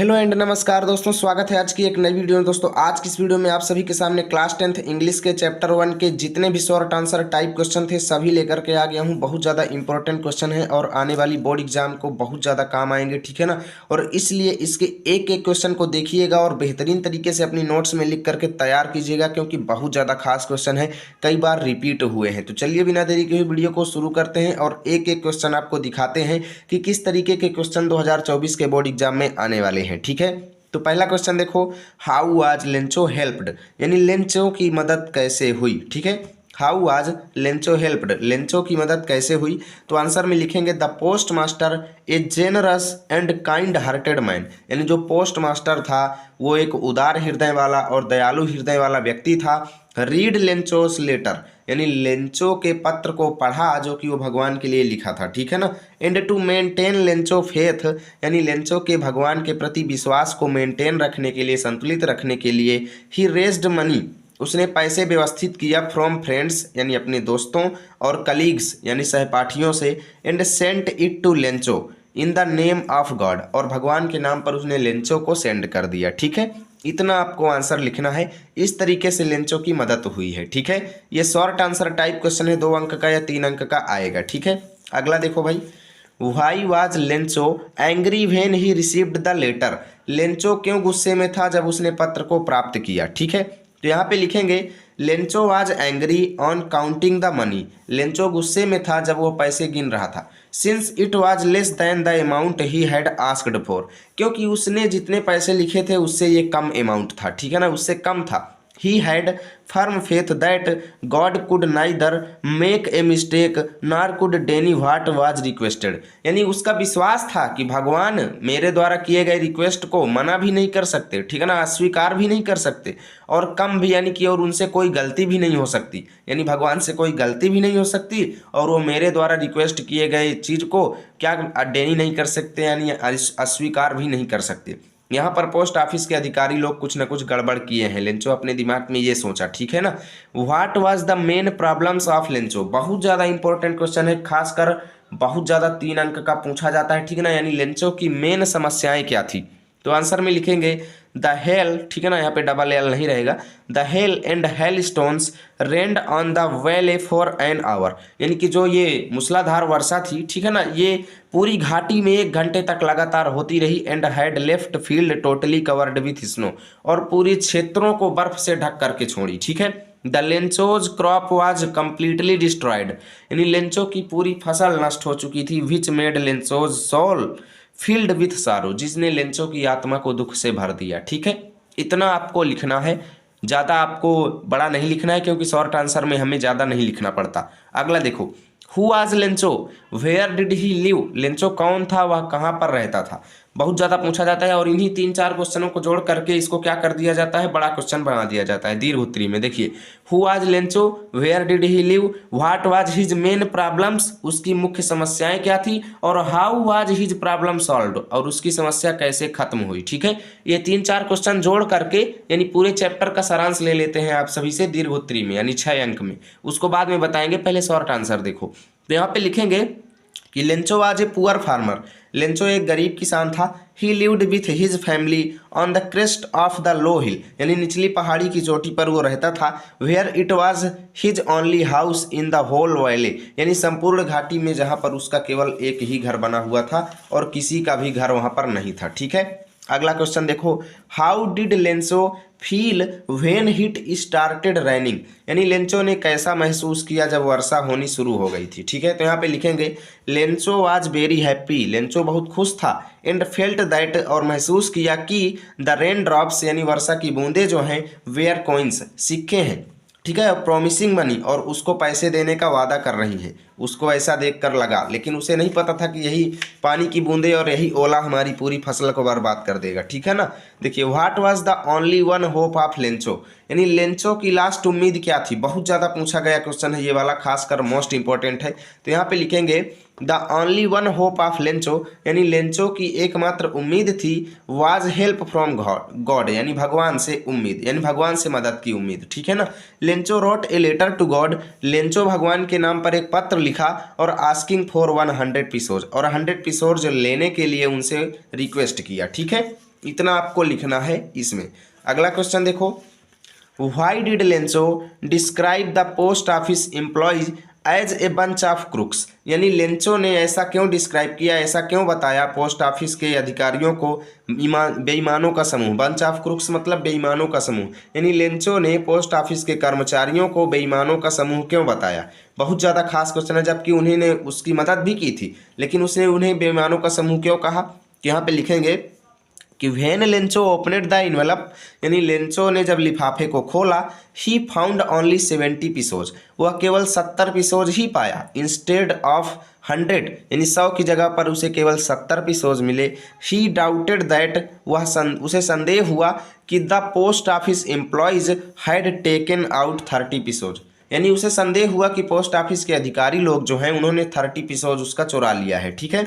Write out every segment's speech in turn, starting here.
Hello and नमस्कार दोस्तों, स्वागत है आज की एक नई वीडियो में। दोस्तों आज की इस वीडियो में आप सभी के सामने क्लास 10th इंग्लिश के चैप्टर 1 के जितने भी शॉर्ट आंसर टाइप क्वेश्चन थे सभी लेकर के आ गया हूं। बहुत ज़्यादा इंपॉर्टेंट क्वेश्चन है और आने वाली बोर्ड एग्जाम को बहुत ज़्यादा काम आएंगे, ठीक है ना। और इसलिए इसके एक एक क्वेश्चन को देखिएगा और बेहतरीन तरीके से अपनी नोट्स में लिख करके तैयार कीजिएगा, क्योंकि बहुत ज़्यादा खास क्वेश्चन है, कई बार रिपीट हुए हैं। तो चलिए बिना देरी के हुए वीडियो को शुरू करते हैं और एक एक क्वेश्चन आपको दिखाते हैं कि किस तरीके के क्वेश्चन 2024 के बोर्ड एग्जाम में आने वाले हैं, ठीक है। तो पहला क्वेश्चन देखो, हाउ वाज लेंचो हेल्प्ड, यानी लेंचो की मदद कैसे हुई, ठीक है। How was Lencho helped, Lencho की मदद कैसे हुई। तो आंसर में लिखेंगे the post master A generous and kind hearted man, यानी जो पोस्ट मास्टर था वो एक उदार हृदय वाला और दयालु हृदय वाला व्यक्ति था। रीड लेंचोस लेटर, यानी लेंचो के पत्र को पढ़ा जो कि वो भगवान के लिए लिखा था, ठीक है ना। And to maintain Lencho faith, यानी लेंचो के भगवान के प्रति विश्वास को मेंटेन रखने के लिए, संतुलित रखने के लिए ही रेज्ड मनी, उसने पैसे व्यवस्थित किया फ्रॉम फ्रेंड्स, यानी अपने दोस्तों और कलीग्स यानी सहपाठियों से। And sent it to Lencho in the name of God, और भगवान के नाम पर उसने लेंचो को सेंड कर दिया, ठीक है। इतना आपको आंसर लिखना है, इस तरीके से लेंचो की मदद हुई है, ठीक है। ये शॉर्ट आंसर टाइप क्वेश्चन है, 2 अंक का या 3 अंक का आएगा, ठीक है। अगला देखो भाई, why was Lencho angry when he received the letter, Lencho क्यों गुस्से में था जब उसने पत्र को प्राप्त किया, ठीक है। तो यहाँ पे लिखेंगे Lencho was angry on counting the money, Lencho गुस्से में था जब वो पैसे गिन रहा था। Since it was less than the amount he had asked for, क्योंकि उसने जितने पैसे लिखे थे उससे ये कम अमाउंट था, ठीक है ना, उससे कम था। He had firm faith that God could neither make a mistake nor could deny what was requested, यानी उसका विश्वास था कि भगवान मेरे द्वारा किए गए रिक्वेस्ट को मना भी नहीं कर सकते, ठीक है ना, अस्वीकार भी नहीं कर सकते, और कम भी यानी कि और उनसे कोई गलती भी नहीं हो सकती, यानी भगवान से कोई गलती भी नहीं हो सकती और वो मेरे द्वारा रिक्वेस्ट किए गए चीज़ को क्या डेनी नहीं कर सकते, यानी अस्वीकार भी नहीं कर सकते। यहाँ पर पोस्ट ऑफिस के अधिकारी लोग कुछ न कुछ गड़बड़ किए हैं, लेंचो अपने दिमाग में ये सोचा, ठीक है ना। What was the main problems of Lencho, बहुत ज़्यादा इंपॉर्टेंट क्वेश्चन है, खासकर बहुत ज़्यादा 3 अंक का पूछा जाता है, ठीक है ना। यानी लेंचो की मेन समस्याएं क्या थी। तो आंसर में लिखेंगे द हेल, ठीक है ना, यहाँ पे डबल एल नहीं रहेगा। The hail and hail stones rained on the valley for an hour, यानी कि जो ये मूसलाधार वर्षा थी, ठीक है ना, ये पूरी घाटी में 1 घंटे तक लगातार होती रही। And had left field totally covered with snow, और पूरी क्षेत्रों को बर्फ से ढक करके छोड़ी, ठीक है। The Lencho's crop was completely destroyed, यानी लेंचो की पूरी फसल नष्ट हो चुकी थी। Which made Lencho's soul filled with sorrow, जिसने लेंचो की आत्मा को दुख से भर दिया, ठीक है। इतना आपको लिखना है, ज़्यादा आपको बड़ा नहीं लिखना है, क्योंकि शॉर्ट आंसर में हमें ज़्यादा नहीं लिखना पड़ता। अगला देखो, who was Lencho where did he live, Lencho कौन था, वह कहाँ पर रहता था, बहुत ज़्यादा पूछा जाता है। और इन्हीं 3-4 क्वेश्चनों को जोड़ करके इसको क्या कर दिया जाता है, बड़ा क्वेश्चन बना दिया जाता है दीर्घ उत्तरी में। देखिए, who was Lencho where did he live, what was his main problems, उसकी मुख्य समस्याएं क्या थी, और how was his problem solved, और उसकी समस्या कैसे खत्म हुई, ठीक है। ये 3-4 क्वेश्चन जोड़ करके यानी पूरे चैप्टर का सारांश ले लेते हैं आप सभी से दीर्घ उत्तरी में, यानी 6 अंक में, उसको बाद में बताएंगे, पहले शॉर्ट आंसर देखो। तो यहाँ पे लिखेंगे कि Lencho was a poor farmer, Lencho एक गरीब किसान था। He lived with his family on the crest of the low hill, यानी निचली पहाड़ी की चोटी पर वो रहता था। Where it was his only house in the whole valley, यानी संपूर्ण घाटी में जहाँ पर उसका केवल एक ही घर बना हुआ था और किसी का भी घर वहाँ पर नहीं था, ठीक है। अगला क्वेश्चन देखो, how did Lencho feel when it started raining, यानी लेंचो ने कैसा महसूस किया जब वर्षा होनी शुरू हो गई थी, ठीक है। तो यहाँ पे लिखेंगे Lencho was very happy, Lencho बहुत खुश था। एंड फेल्ट दैट, और महसूस किया कि द रेन ड्रॉप्स, यानी वर्षा की बूंदें जो हैं, वेयर कॉइन्स, सिक्के हैं, ठीक है, प्रॉमिसिंग मनी, और उसको पैसे देने का वादा कर रही है। उसको ऐसा देखकर लगा, लेकिन उसे नहीं पता था कि यही पानी की बूंदें और यही ओला हमारी पूरी फसल को बर्बाद कर देगा, ठीक है ना। देखिए, what was the only one hope of Lencho, यानी लेंचो की लास्ट उम्मीद क्या थी, बहुत ज़्यादा पूछा गया क्वेश्चन है ये वाला, खासकर मोस्ट इंपॉर्टेंट है। तो यहाँ पे लिखेंगे the only one hope of Lencho, यानी लेंचो की एकमात्र उम्मीद थी। वाज हेल्प फ्रॉम गॉड, यानी भगवान से उम्मीद, यानी भगवान से मदद की उम्मीद, ठीक है ना। Lencho wrote a letter to God, Lencho भगवान के नाम पर एक पत्र लिखा और आस्किंग फॉर 100 पीसोज, और 100 पीसोज लेने के लिए उनसे रिक्वेस्ट किया, ठीक है। इतना आपको लिखना है इसमें। अगला क्वेश्चन देखो, why did Lencho describe the post office employees as a bunch of crooks, यानी लेंचो ने ऐसा क्यों डिस्क्राइब किया, ऐसा क्यों बताया पोस्ट ऑफिस के अधिकारियों को बेईमानों का समूह। बंच ऑफ क्रुक्स मतलब बेईमानों का समूह, यानी लेंचो ने पोस्ट ऑफिस के कर्मचारियों को बेईमानों का समूह क्यों बताया। बहुत ज़्यादा खास क्वेश्चन है, जबकि उन्होंने उसकी मदद भी की थी, लेकिन उसने उन्हें बेईमानों का समूह क्यों कहा। यहाँ पे लिखेंगे कि व्हेन लेंचो ओपनेड द इन्वेलप, यानी लेंचो ने जब लिफाफे को खोला, ही फाउंड ओनली 70 पीसोज, वह केवल 70 पीसोज ही पाया। इंस्टेड ऑफ 100, यानी 100 की जगह पर उसे केवल 70 पीसोज मिले। ही डाउटेड दैट, उसे संदेह हुआ कि the post office employees had taken out 30 pesos, यानी उसे संदेह हुआ कि पोस्ट ऑफिस के अधिकारी लोग जो हैं उन्होंने 30 पीसोज उसका चुरा लिया है। ठीक है,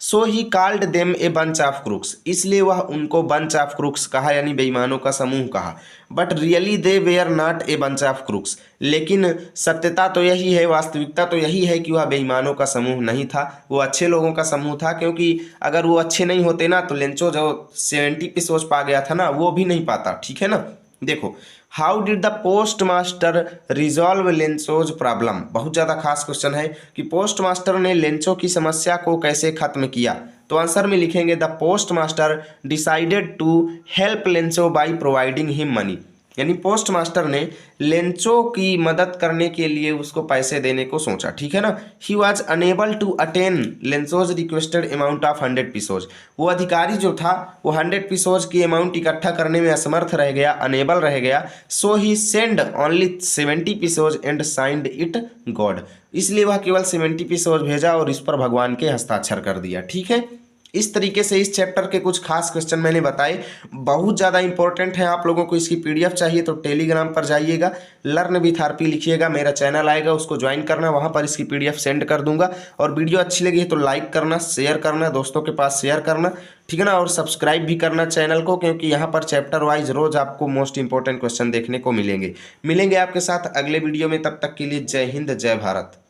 so he called them a bunch of crooks, इसलिए वह उनको बंच ऑफ क्रुक्स कहा, यानी बेईमानों का समूह कहा। But really they were not a bunch of crooks, लेकिन सत्यता तो यही है, वास्तविकता तो यही है कि वह बेईमानों का समूह नहीं था, वो अच्छे लोगों का समूह था। क्योंकि अगर वो अच्छे नहीं होते ना तो लेंचो जो 70 पीसोज पा गया था ना, वो भी नहीं पाता। ठीक है ना। देखो, how did the post master resolve Lencho's problem, बहुत ज़्यादा खास क्वेश्चन है कि पोस्ट मास्टर ने लेंचो की समस्या को कैसे खत्म किया। तो आंसर में लिखेंगे the post master decided to help Lencho by providing him money, यानी पोस्ट मास्टर ने लेंचो की मदद करने के लिए उसको पैसे देने को सोचा। ठीक है ना। He was unable to attain Lencho's requested amount of 100 pesos, वो अधिकारी जो था वो 100 पीसोज की अमाउंट इकट्ठा करने में असमर्थ रह गया, अनेबल रह गया। So he sent only 70 pesos and signed it God, इसलिए वह केवल 70 पीसोज भेजा और इस पर भगवान के हस्ताक्षर कर दिया। ठीक है, इस तरीके से इस चैप्टर के कुछ खास क्वेश्चन मैंने बताए, बहुत ज़्यादा इंपॉर्टेंट है। आप लोगों को इसकी पीडीएफ चाहिए तो टेलीग्राम पर जाइएगा, लर्न विथ आरपी लिखिएगा, मेरा चैनल आएगा, उसको ज्वाइन करना, वहाँ पर इसकी पीडीएफ सेंड कर दूंगा। और वीडियो अच्छी लगी है तो लाइक करना, शेयर करना, दोस्तों के पास शेयर करना, ठीक है ना। और सब्सक्राइब भी करना चैनल को, क्योंकि यहाँ पर चैप्टर वाइज रोज आपको मोस्ट इंपॉर्टेंट क्वेश्चन देखने को मिलेंगे आपके साथ अगले वीडियो में। तब तक के लिए जय हिंद, जय भारत।